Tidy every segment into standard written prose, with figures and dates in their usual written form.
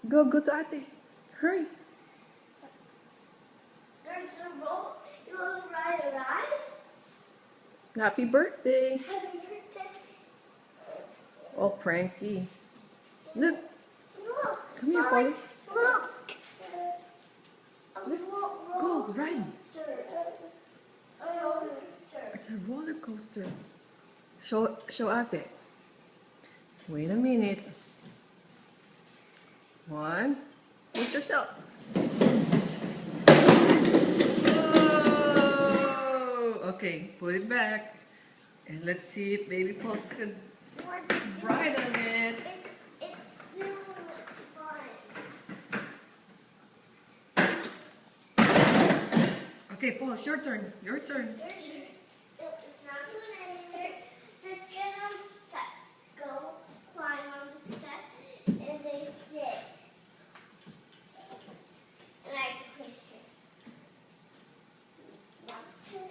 Go to ate. Hurry. There's a roll. You want to ride a ride? Happy birthday. Happy birthday. Oh, pranky. Look. Look. Come here, Polly. Polly. Look. A Look. roller Go, ride. coaster. A roller coaster. It's a roller coaster. Show ate. Wait a minute. One. Push yourself. Whoa! Okay, put it back. And let's see if baby Pulse could ride on it. It's new. It's fun. Okay, Pulse, your turn. Your turn. It's not going anywhere. Just get on the steps. Go climb on the steps, and they sit. And I can push it. Now sit.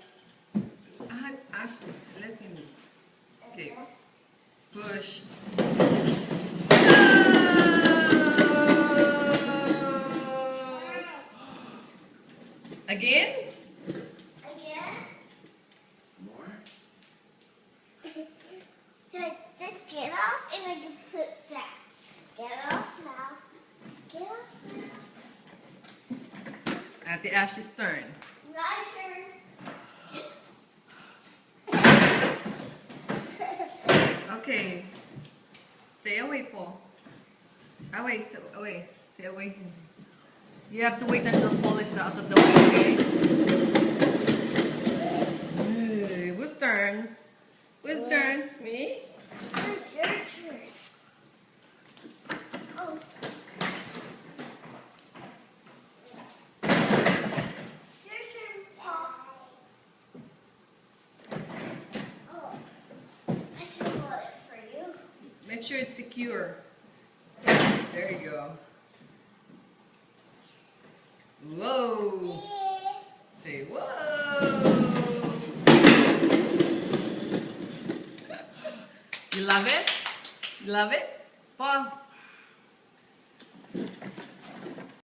Ashley, let him. And Okay. then Push. Again? again. More? Just get off, and I can put that. Get off now. Get off now. Ate Ash's turn. My turn. Okay. Stay away, Paul. Away, away. Stay away. You have to wait until Paul is out of the way, okay? Whose turn? Whose turn? Me? It's your turn. Oh. Your turn, Paul. Oh. I can hold it for you. Make sure it's secure. There you go. Whoa! Say whoa! You love it? You love it? Paul?